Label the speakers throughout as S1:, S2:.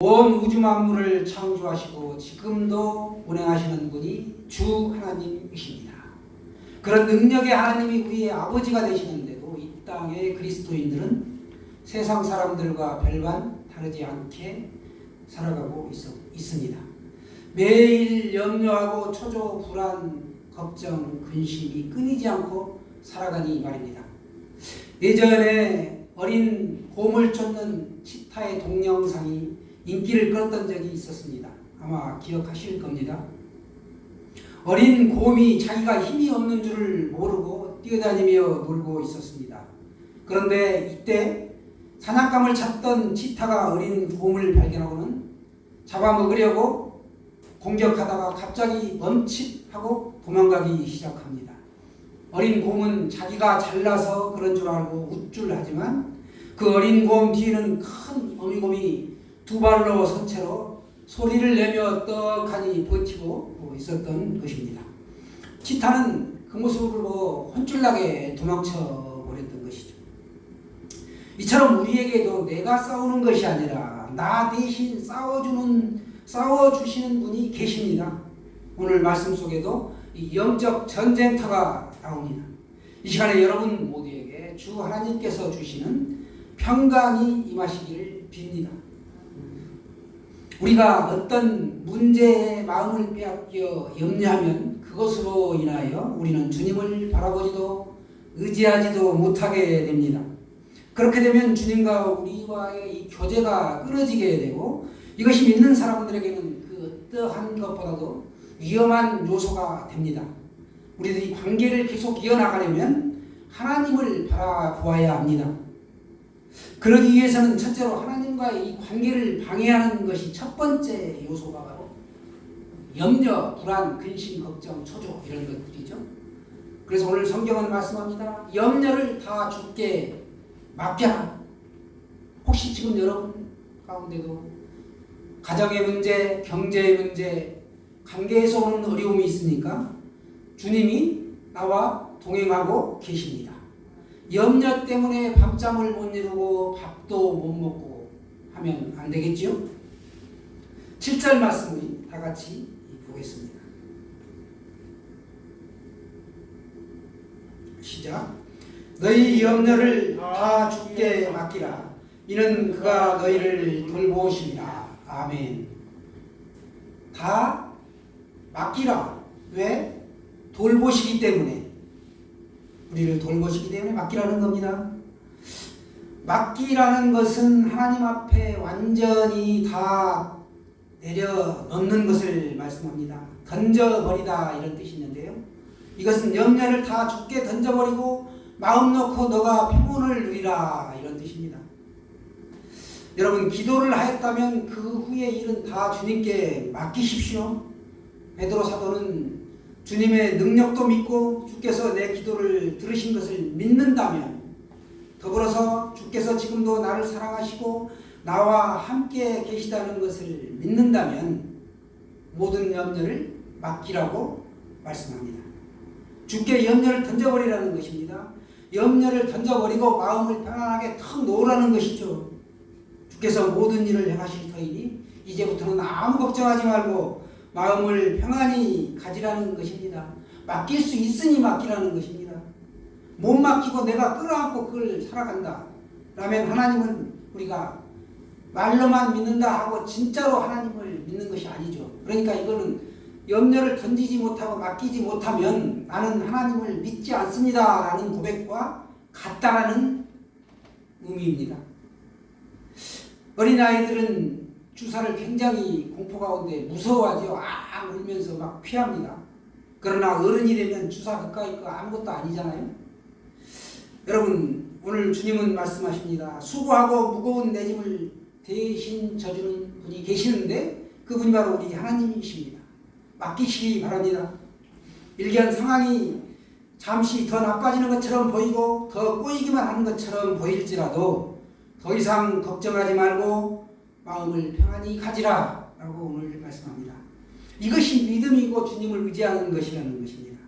S1: 온 우주 만물을 창조하시고 지금도 운행하시는 분이 주 하나님이십니다. 그런 능력의 하나님이 우리의 아버지가 되시는데도 이 땅의 그리스도인들은 세상 사람들과 별반 다르지 않게 살아가고 있습니다. 매일 염려하고 초조, 불안, 걱정, 근심이 끊이지 않고 살아가니 말입니다. 예전에 어린 곰을 쫓는 치타의 동영상이 인기를 끌었던 적이 있었습니다. 아마 기억하실 겁니다. 어린 곰이 자기가 힘이 없는 줄을 모르고 뛰어다니며 놀고 있었습니다. 그런데 이때 사냥감을 찾던 치타가 어린 곰을 발견하고는 잡아먹으려고 공격하다가 갑자기 멈칫하고 도망가기 시작합니다. 어린 곰은 자기가 잘나서 그런 줄 알고 우쭐하지만 그 어린 곰 뒤에는 큰 어미곰이 두 발로 선 채로 소리를 내며 떡하니 버티고 있었던 것입니다. 치타는 그 모습을 보고 혼쭐나게 도망쳐 버렸던 것이죠. 이처럼 우리에게도 내가 싸우는 것이 아니라 나 대신 싸워주시는 분이 계십니다. 오늘 말씀 속에도 이 영적 전쟁터가 나옵니다. 이 시간에 여러분 모두에게 주 하나님께서 주시는 평강이 임하시기를 빕니다. 우리가 어떤 문제에 마음을 빼앗겨 염려하면 그것으로 인하여 우리는 주님을 바라보지도 의지하지도 못하게 됩니다. 그렇게 되면 주님과 우리와의 이 교제가 끊어지게 되고 이것이 믿는 사람들에게는 그 어떠한 것보다도 위험한 요소가 됩니다. 우리들이 관계를 계속 이어나가려면 하나님을 바라보아야 합니다. 그러기 위해서는 첫째로 하나님과의 이 관계를 방해하는 것이 첫 번째 요소가 바로 염려, 불안, 근심, 걱정, 초조 이런 것들이죠. 그래서 오늘 성경은 말씀합니다. 염려를 다 주께 맡겨라. 혹시 지금 여러분 가운데도 가정의 문제, 경제의 문제, 관계에서 오는 어려움이 있습니까? 주님이 나와 동행하고 계십니다. 염려 때문에 밤잠을 못 이루고 밥도 못 먹고 하면 안 되겠죠? 7절 말씀을 다 같이 보겠습니다. 시작. 너희 염려를 다 주께 맡기라. 이는 그가 너희를 돌보시리라. 아멘. 다 맡기라. 왜? 돌보시기 때문에. 우리를 돌보시기 때문에 맡기라는 겁니다. 맡기라는 것은 하나님 앞에 완전히 다 내려놓는 것을 말씀합니다. 던져버리다 이런 뜻이 있는데요. 이것은 염려를 다 주께 던져버리고 마음 놓고 너가 평온을 누리라 이런 뜻입니다. 여러분 기도를 하였다면 그 후에 일은 다 주님께 맡기십시오. 베드로 사도는 주님의 능력도 믿고 주께서 내 기도를 들으신 것을 믿는다면 더불어서 주께서 지금도 나를 사랑하시고 나와 함께 계시다는 것을 믿는다면 모든 염려를 맡기라고 말씀합니다. 주께 염려를 던져버리라는 것입니다. 염려를 던져버리고 마음을 편안하게 턱 놓으라는 것이죠. 주께서 모든 일을 행하실 터이니 이제부터는 아무 걱정하지 말고 마음을 평안히 가지라는 것입니다. 맡길 수 있으니 맡기라는 것입니다. 못 맡기고 내가 끌어안고 그걸 살아간다 라면 하나님은 우리가 말로만 믿는다 하고 진짜로 하나님을 믿는 것이 아니죠. 그러니까 이거는 염려를 던지지 못하고 맡기지 못하면 나는 하나님을 믿지 않습니다 라는 고백과 같다라는 의미입니다. 어린아이들은 주사를 굉장히 공포 가운데 무서워하죠. 울면서 막 피합니다. 그러나 어른이 되면 주사 가까이 거 아무것도 아니잖아요. 여러분 오늘 주님은 말씀하십니다. 수고하고 무거운 내 짐을 대신 져주는 분이 계시는데 그분이 바로 우리 하나님이십니다. 맡기시기 바랍니다. 일견 상황이 잠시 더 나빠지는 것처럼 보이고 더 꼬이기만 하는 것처럼 보일지라도 더 이상 걱정하지 말고 마음을 평안히 가지라 라고 오늘 말씀합니다. 이것이 믿음이고 주님을 의지하는 것이라는 것입니다.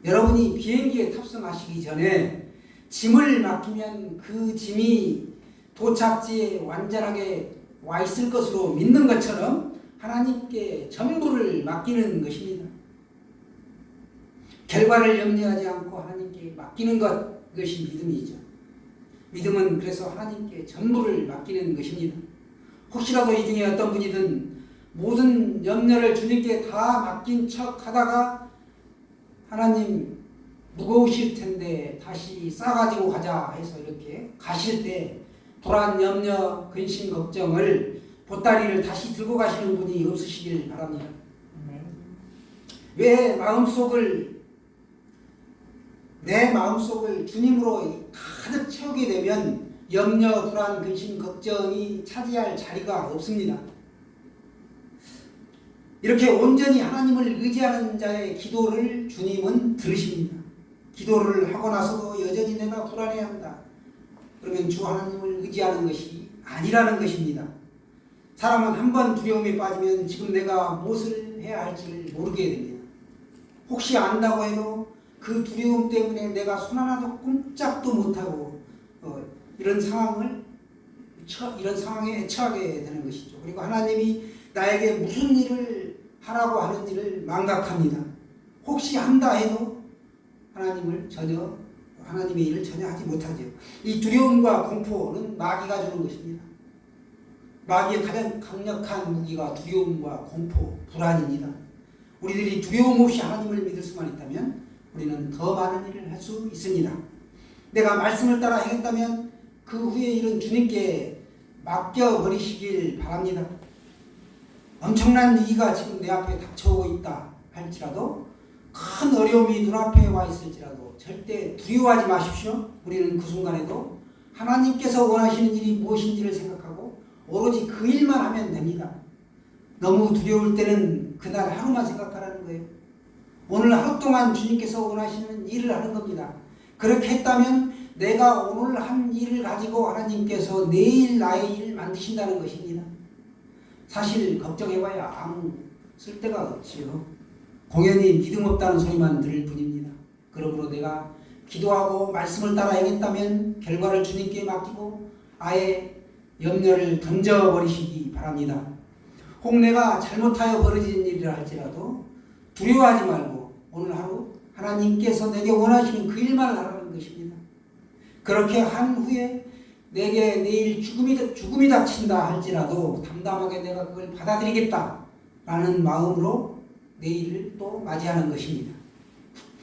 S1: 여러분이 비행기에 탑승하시기 전에 짐을 맡기면 그 짐이 도착지에 완전하게 와 있을 것으로 믿는 것처럼 하나님께 전부를 맡기는 것입니다. 결과를 염려하지 않고 하나님께 맡기는 것, 그것이 믿음이죠. 믿음은 그래서 하나님께 전부를 맡기는 것입니다. 혹시라도 이 중에 어떤 분이든 모든 염려를 주님께 다 맡긴 척 하다가 하나님 무거우실 텐데 다시 싸가지고 가자 해서 이렇게 가실 때 불안, 염려, 근심, 걱정을 보따리를 다시 들고 가시는 분이 없으시길 바랍니다. 왜 내 마음속을 주님으로 가득 채우게 되면 염려, 불안, 근심, 걱정이 차지할 자리가 없습니다. 이렇게 온전히 하나님을 의지하는 자의 기도를 주님은 들으십니다. 기도를 하고 나서도 여전히 내가 불안해한다. 그러면 주 하나님을 의지하는 것이 아니라는 것입니다. 사람은 한번 두려움에 빠지면 지금 내가 무엇을 해야 할지를 모르게 됩니다. 혹시 안다고 해도 그 두려움 때문에 내가 손 하나도 꼼짝도 못하고 이런 상황에 처하게 되는 것이죠. 그리고 하나님이 나에게 무슨 일을 하라고 하는지를 망각합니다. 혹시 한다 해도 하나님의 일을 전혀 하지 못하죠. 이 두려움과 공포는 마귀가 주는 것입니다. 마귀의 가장 강력한 무기가 두려움과 공포, 불안입니다. 우리들이 두려움 없이 하나님을 믿을 수만 있다면 우리는 더 많은 일을 할 수 있습니다. 내가 말씀을 따라 행했다면 그 후에 일은 주님께 맡겨버리시길 바랍니다. 엄청난 위기가 지금 내 앞에 닥쳐오고 있다 할지라도, 큰 어려움이 눈앞에 와 있을지라도 절대 두려워하지 마십시오. 우리는 그 순간에도 하나님께서 원하시는 일이 무엇인지를 생각하고 오로지 그 일만 하면 됩니다. 너무 두려울 때는 그날 하루만 생각하라는 거예요. 오늘 하루 동안 주님께서 원하시는 일을 하는 겁니다. 그렇게 했다면 내가 오늘 한 일을 가지고 하나님께서 내일 나의 일을 만드신다는 것입니다. 사실 걱정해봐야 아무 쓸데가 없지요. 공연히 믿음 없다는 소리만 들을 뿐입니다. 그러므로 내가 기도하고 말씀을 따라 행했다면 결과를 주님께 맡기고 아예 염려를 던져버리시기 바랍니다. 혹 내가 잘못하여 벌어진 일이라 할지라도 두려워하지 말고 오늘 하루 하나님께서 내게 원하시는 그 일만 하라는 것입니다. 그렇게 한 후에 내게 내일 죽음이 닥친다 할지라도 담담하게 내가 그걸 받아들이겠다라는 마음으로 내일을 또 맞이하는 것입니다.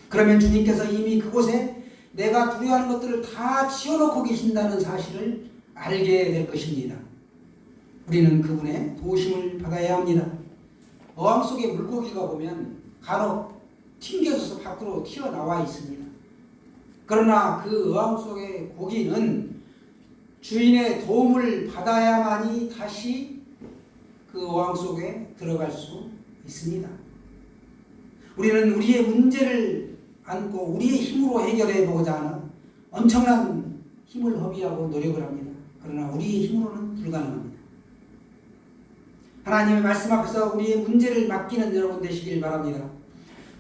S1: 그러면 주님께서 이미 그곳에 내가 두려워하는 것들을 다 치워놓고 계신다는 사실을 알게 될 것입니다. 우리는 그분의 도우심을 받아야 합니다. 어항 속에 물고기가 보면 간혹 튕겨져서 밖으로 튀어나와 있습니다. 그러나 그 어항 속의 고기는 주인의 도움을 받아야만이 다시 그 어항 속에 들어갈 수 있습니다. 우리는 우리의 문제를 안고 우리의 힘으로 해결해 보고자 하는 엄청난 힘을 허비하고 노력을 합니다. 그러나 우리의 힘으로는 불가능합니다. 하나님의 말씀 앞에서 우리의 문제를 맡기는 여러분 되시길 바랍니다.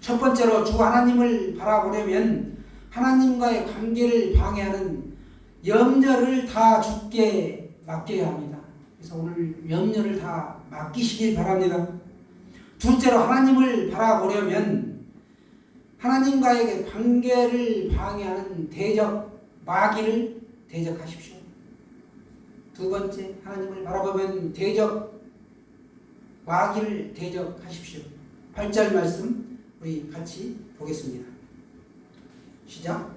S1: 첫 번째로 주 하나님을 바라보려면 하나님과의 관계를 방해하는 염려를 다 주께 맡겨야 합니다. 그래서 오늘 염려를 다 맡기시길 바랍니다. 둘째로 하나님을 바라보려면 하나님과의 관계를 방해하는 대적, 마귀를 대적하십시오. 두 번째, 하나님을 바라보면 대적, 마귀를 대적하십시오. 8절 말씀 우리 같이 보겠습니다. 시작.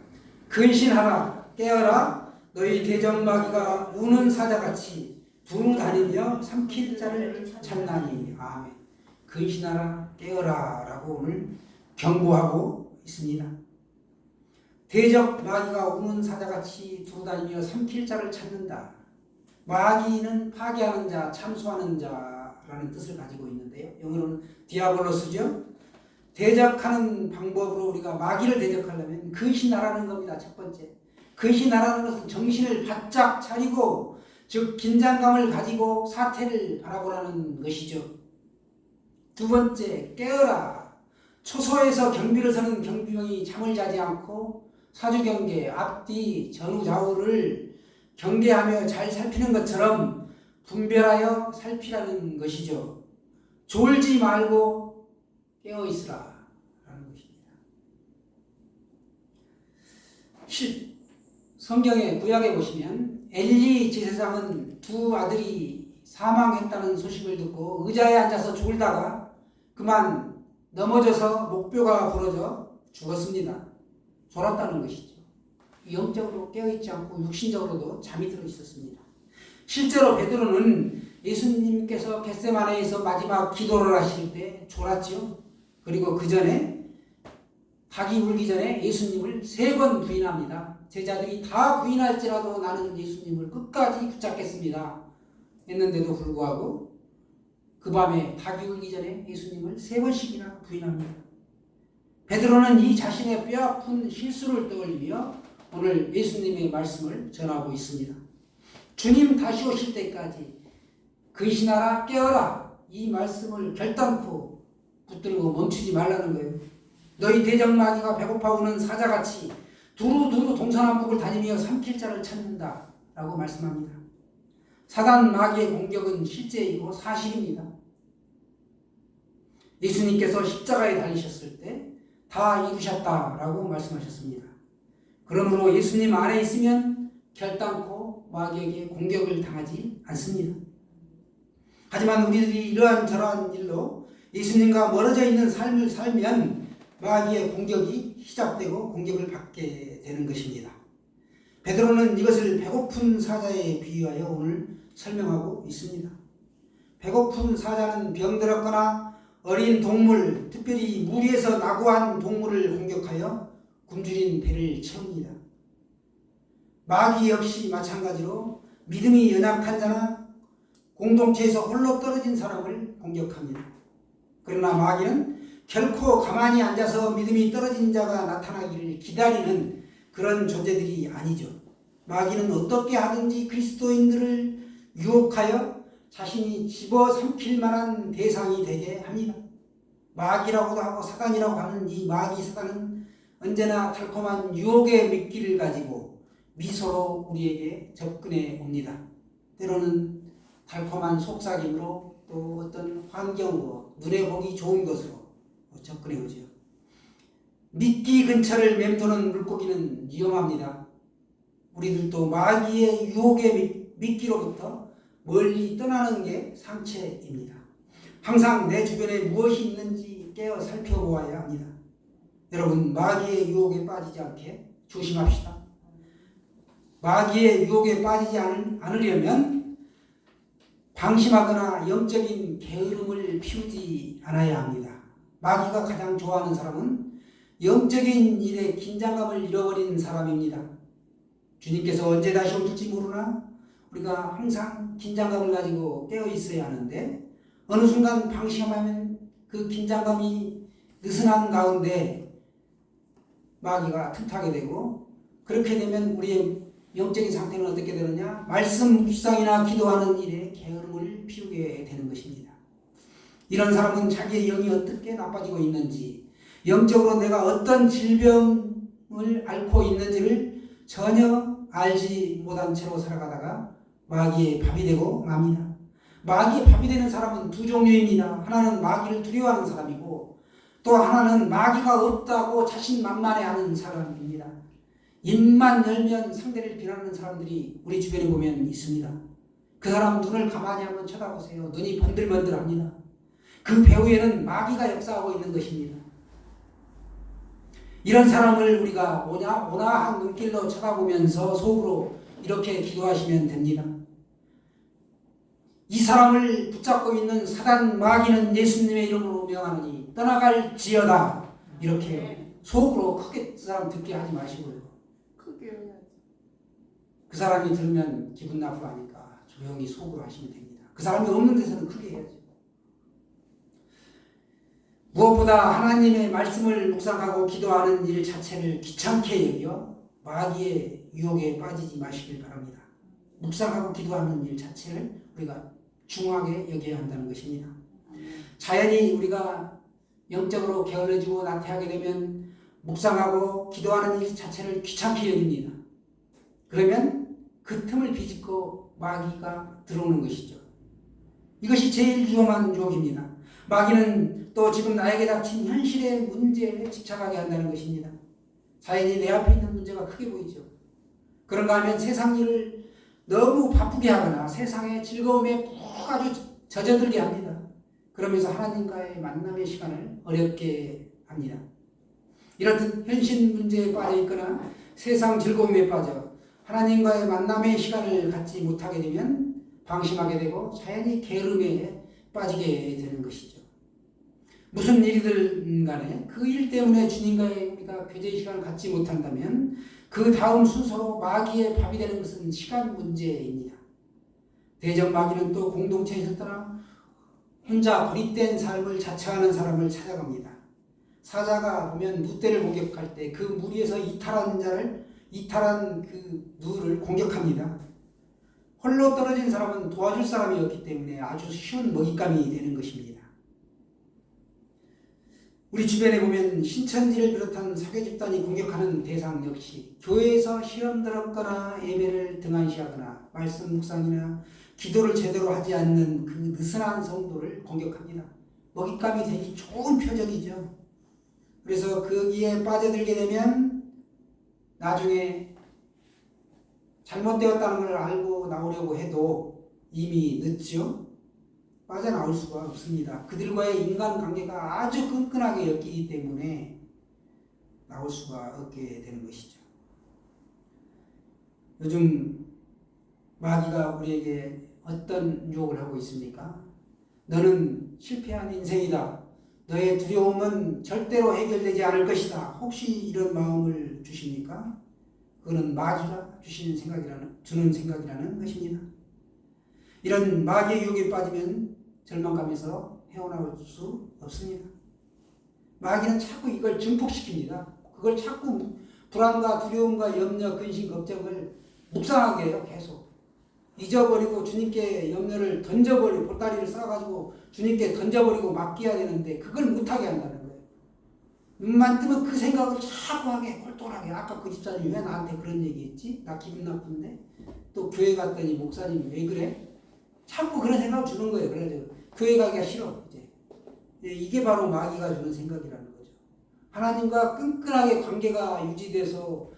S1: 근신하라, 깨어라, 너희 대적 마귀가 우는 사자같이 두루 다니며 삼킬 자를 찾나니. 아멘. 근신하라, 깨어라 라고 오늘 경고하고 있습니다. 대적 마귀가 우는 사자같이 두루 다니며 삼킬 자를 찾는다. 마귀는 파괴하는 자, 참수하는 자라는 뜻을 가지고 있는데요. 영어로는 디아볼로스죠. 대적하는 방법으로 우리가 마귀를 대적하려면 근신하라는 겁니다. 첫 번째. 근신하라는 것은 정신을 바짝 차리고, 즉 긴장감을 가지고 사태를 바라보라는 것이죠. 두 번째, 깨어라. 초소에서 경비를 서는 경비병이 잠을 자지 않고 사주경계, 앞뒤, 전후 좌우를 경계하며 잘 살피는 것처럼 분별하여 살피라는 것이죠. 졸지 말고 깨어 있으라 라는 것입니다. 성경의 구약에 보시면 엘리 제사장은 두 아들이 사망했다는 소식을 듣고 의자에 앉아서 졸다가 그만 넘어져서 목뼈가 부러져 죽었습니다. 졸았다는 것이죠. 영적으로 깨어있지 않고 육신적으로도 잠이 들어 있었습니다. 실제로 베드로는 예수님께서 겟세마네에서 마지막 기도를 하실 때 졸았죠. 그리고 그 전에 닭이 울기 전에 예수님을 3번 부인합니다. 제자들이 다 부인할지라도 나는 예수님을 끝까지 붙잡겠습니다 했는데도 불구하고 그 밤에 닭이 울기 전에 예수님을 3번씩이나 부인합니다. 베드로는 이 자신의 뼈아픈 실수를 떠올리며 오늘 예수님의 말씀을 전하고 있습니다. 주님 다시 오실 때까지 근신하라 깨어라 이 말씀을 결단코 붙들고 멈추지 말라는 거예요. 너희 대적마귀가 배고파 우는 사자같이 두루두루 동서남북을 다니며 삼킬 자를 찾는다 라고 말씀합니다. 사단 마귀의 공격은 실제이고 사실입니다. 예수님께서 십자가에 달리셨을 때 다 이루셨다라고 말씀하셨습니다. 그러므로 예수님 안에 있으면 결단코 마귀에게 공격을 당하지 않습니다. 하지만 우리들이 이러한 저러한 일로 예수님과 멀어져 있는 삶을 살면 마귀의 공격이 시작되고 공격을 받게 되는 것입니다. 베드로는 이것을 배고픈 사자에 비유하여 오늘 설명하고 있습니다. 배고픈 사자는 병들었거나 어린 동물, 특별히 무리에서 낙오한 동물을 공격하여 굶주린 배를 채웁니다. 마귀 역시 마찬가지로 믿음이 연약한 자나 공동체에서 홀로 떨어진 사람을 공격합니다. 그러나 마귀는 결코 가만히 앉아서 믿음이 떨어진 자가 나타나기를 기다리는 그런 존재들이 아니죠. 마귀는 어떻게 하든지 그리스도인들을 유혹하여 자신이 집어삼킬 만한 대상이 되게 합니다. 마귀라고도 하고 사단이라고 하는 이 마귀 사단은 언제나 달콤한 유혹의 미끼를 가지고 미소로 우리에게 접근해 옵니다. 때로는 달콤한 속삭임으로 또 어떤 환경으로 눈에 보기 좋은 것으로 접근해 오죠. 미끼 근처를 맴도는 물고기는 위험합니다. 우리들도 마귀의 유혹의 미끼로부터 멀리 떠나는 게 상책입니다. 항상 내 주변에 무엇이 있는지 깨어 살펴보아야 합니다. 여러분, 마귀의 유혹에 빠지지 않게 조심합시다. 마귀의 유혹에 빠지지 않으려면 방심하거나 영적인 게으름을 피우지 않아야 합니다. 마귀가 가장 좋아하는 사람은 영적인 일에 긴장감을 잃어버린 사람입니다. 주님께서 언제 다시 오실지 모르나 우리가 항상 긴장감을 가지고 깨어 있어야 하는데 어느 순간 방심하면 그 긴장감이 느슨한 가운데 마귀가 틈타게 되고 그렇게 되면 우리의 영적인 상태는 어떻게 되느냐? 말씀 묵상이나 기도하는 일에 게으름을 피우게 되는 것입니다. 이런 사람은 자기의 영이 어떻게 나빠지고 있는지 영적으로 내가 어떤 질병을 앓고 있는지를 전혀 알지 못한 채로 살아가다가 마귀의 밥이 되고 맙니다. 마귀의 밥이 되는 사람은 두 종류입니다. 하나는 마귀를 두려워하는 사람이고 또 하나는 마귀가 없다고 자신만만해하는 사람입니다. 입만 열면 상대를 비난하는 사람들이 우리 주변에 보면 있습니다. 그 사람 눈을 가만히 한번 쳐다보세요. 눈이 번들번들합니다. 그 배후에는 마귀가 역사하고 있는 것입니다. 이런 사람을 우리가 온화한 눈길로 쳐다보면서 속으로 이렇게 기도하시면 됩니다. 이 사람을 붙잡고 있는 사단 마귀는 예수님의 이름으로 명하노니 떠나갈지어다. 이렇게 속으로 크게 그 사람 듣게 하지 마시고요.
S2: 크게 해야지.
S1: 그 사람이 들으면 기분 나쁘니까 조용히 속으로 하시면 됩니다. 그 사람이 없는 데서는 크게 해야죠. 무엇보다 하나님의 말씀을 묵상하고 기도하는 일 자체를 귀찮게 여겨 마귀의 유혹에 빠지지 마시길 바랍니다. 묵상하고 기도하는 일 자체를 우리가 중하게 여겨야 한다는 것입니다. 자연히 우리가 영적으로 게을러지고 나태하게 되면 묵상하고 기도하는 일 자체를 귀찮게 여깁니다. 그러면 그 틈을 비집고 마귀가 들어오는 것이죠. 이것이 제일 위험한 유혹입니다. 마귀는 또 지금 나에게 닥친 현실의 문제에 집착하게 한다는 것입니다. 자연히 내 앞에 있는 문제가 크게 보이죠. 그런가 하면 세상 일을 너무 바쁘게 하거나 세상의 즐거움에 푹 아주 젖어들게 합니다. 그러면서 하나님과의 만남의 시간을 어렵게 합니다. 이렇듯 현실 문제에 빠져 있거나 세상 즐거움에 빠져 하나님과의 만남의 시간을 갖지 못하게 되면 방심하게 되고 자연히 게으름에 빠지게 되는 것이죠. 무슨 일이든 간에 그 일 때문에 주님과의 우리가 교제의 시간을 갖지 못한다면 그 다음 순서로 마귀의 밥이 되는 것은 시간 문제입니다. 대적 마귀는 또 공동체에서 떠나 혼자 고립된 삶을 자처하는 사람을 찾아갑니다. 사자가 보면 누떼를 공격할 때 그 무리에서 이탈한 그 누를 공격합니다. 홀로 떨어진 사람은 도와줄 사람이 없기 때문에 아주 쉬운 먹잇감이 되는 것입니다. 우리 주변에 보면 신천지를 비롯한 사교 집단이 공격하는 대상 역시 교회에서 시험 들었거나 예배를 등한시하거나 말씀 묵상이나 기도를 제대로 하지 않는 그 느슨한 성도를 공격합니다. 먹잇감이 되기 좋은 표적이죠. 그래서 거기에 빠져들게 되면 나중에 잘못되었다는 걸 알고 나오려고 해도 이미 늦죠. 빠져나올 수가 없습니다. 그들과의 인간관계가 아주 끈끈하게 엮이기 때문에 나올 수가 없게 되는 것이죠. 요즘 마귀가 우리에게 어떤 유혹을 하고 있습니까? 너는 실패한 인생이다. 너의 두려움은 절대로 해결되지 않을 것이다. 혹시 이런 마음을 주십니까? 그거는 마귀가 주는 생각이라는 것입니다. 이런 마귀의 유혹에 빠지면 절망감에서 헤어나올 수 없습니다. 마귀는 자꾸 이걸 증폭시킵니다. 그걸 자꾸 불안과 두려움과 염려, 근심, 걱정을 묵상하게 해요. 계속. 잊어버리고 주님께 염려를 던져버리고 보따리를 쌓아가지고 주님께 던져버리고 맡겨야 되는데 그걸 못하게 한다는 거예요. 눈만 뜨면 그 생각을 자꾸 하게 꼴똘하게. 아까 그 집사님이 왜 나한테 그런 얘기했지? 나 기분 나쁜데? 또 교회 갔더니 목사님이 왜 그래? 자꾸 그런 생각을 주는 거예요. 그래서 교회 가기가 싫어. 이게 바로 마귀가 주는 생각이라는 거죠. 하나님과 끈끈하게 관계가 유지돼서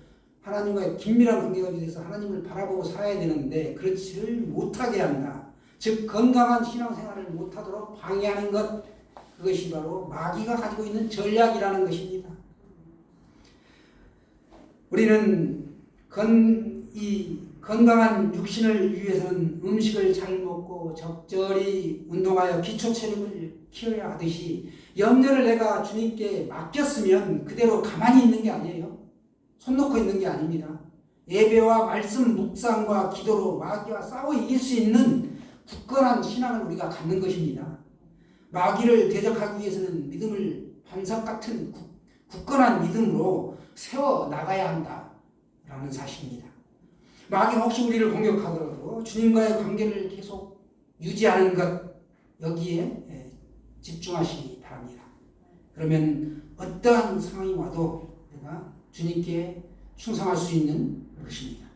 S1: 하나님과의 긴밀한 관계가 유지돼서 하나님을 바라보고 살아야 되는데 그렇지를 못하게 한다. 즉 건강한 신앙생활을 못하도록 방해하는 것, 그것이 바로 마귀가 가지고 있는 전략이라는 것입니다. 우리는 건강한 육신을 위해서는 음식을 잘 먹고 적절히 운동하여 기초 체력을 키워야 하듯이 염려를 내가 주님께 맡겼으면 그대로 가만히 있는 게 아니에요. 손 놓고 있는 게 아닙니다. 예배와 말씀 묵상과 기도로 마귀와 싸워 이길 수 있는 굳건한 신앙을 우리가 갖는 것입니다. 마귀를 대적하기 위해서는 믿음을 반석 같은 굳건한 믿음으로 세워 나가야 한다라는 사실입니다. 마귀가 혹시 우리를 공격하더라도 주님과의 관계를 계속 유지하는 것, 여기에 집중하시기 바랍니다. 그러면 어떠한 상황이 와도 내가 주님께 충성할 수 있는 것입니다.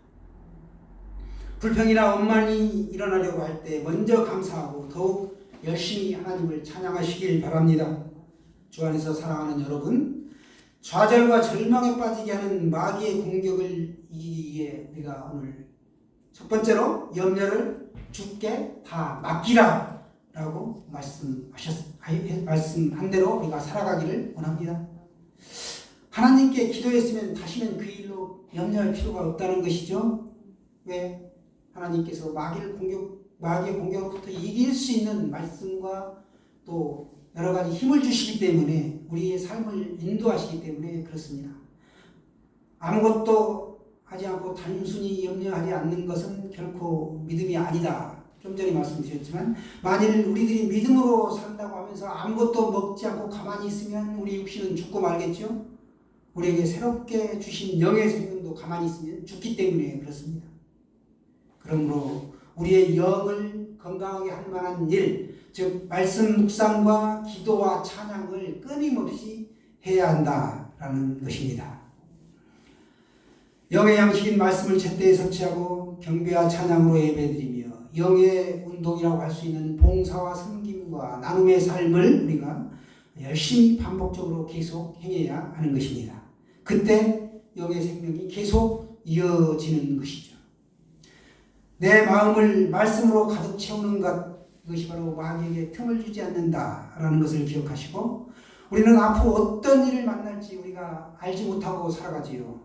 S1: 불평이나 원만이 일어나려고 할 때 먼저 감사하고 더욱 열심히 하나님을 찬양하시길 바랍니다. 주 안에서 사랑하는 여러분, 좌절과 절망에 빠지게 하는 마귀의 공격을 이기기 위해 우리가 오늘 첫 번째로 염려를 주께 다 맡기라 라고 말씀한 대로 우리가 살아가기를 원합니다. 하나님께 기도했으면 다시는 그 일로 염려할 필요가 없다는 것이죠. 왜? 하나님께서 마귀의 공격으로부터 이길 수 있는 말씀과 또 여러 가지 힘을 주시기 때문에 우리의 삶을 인도하시기 때문에 그렇습니다. 아무것도 하지 않고 단순히 염려하지 않는 것은 결코 믿음이 아니다. 좀 전에 말씀드렸지만 만일 우리들이 믿음으로 산다고 하면서 아무것도 먹지 않고 가만히 있으면 우리 육신은 죽고 말겠죠. 우리에게 새롭게 주신 영의 생명도 가만히 있으면 죽기 때문에 그렇습니다. 그러므로 우리의 영을 건강하게 할 만한 일, 즉 말씀 묵상과 기도와 찬양을 끊임없이 해야 한다라는 것입니다. 영의 양식인 말씀을 제때에 섭취하고 경배와 찬양으로 예배드리며 영의 운동이라고 할 수 있는 봉사와 섬김과 나눔의 삶을 우리가 열심히 반복적으로 계속 행해야 하는 것입니다. 그때 영의 생명이 계속 이어지는 것이죠. 내 마음을 말씀으로 가득 채우는 것, 이것이 바로 마귀에게 틈을 주지 않는다라는 것을 기억하시고, 우리는 앞으로 어떤 일을 만날지 우리가 알지 못하고 살아가지요.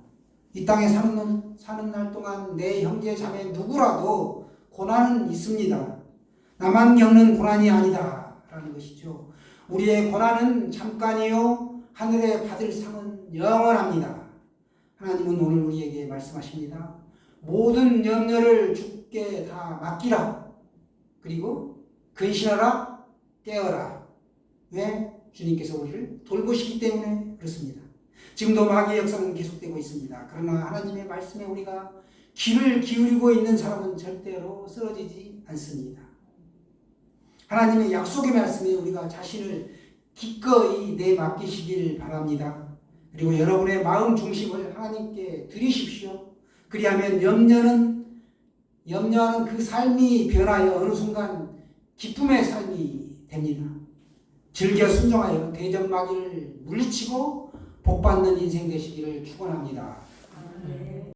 S1: 이 땅에 사는 날 동안 내 형제 자매 누구라도 고난은 있습니다. 나만 겪는 고난이 아니다라는 것이죠. 우리의 고난은 잠깐이요, 하늘에 받을 상은 영원합니다. 하나님은 오늘 우리에게 말씀하십니다. 모든 염려를 주께 다 맡기라. 그리고 근신하라, 깨어라. 왜? 주님께서 우리를 돌보시기 때문에 그렇습니다. 지금도 마귀의 역사는 계속되고 있습니다. 그러나 하나님의 말씀에 우리가 귀를 기울이고 있는 사람은 절대로 쓰러지지 않습니다. 하나님의 약속의 말씀에 우리가 자신을 기꺼이 내맡기시길 바랍니다. 그리고 여러분의 마음 중심을 하나님께 드리십시오. 그리하면 염려하는 그 삶이 변하여 어느 순간 기쁨의 삶이 됩니다. 즐겨 순종하여 대적 마귀를 물리치고 복받는 인생 되시기를 축원합니다.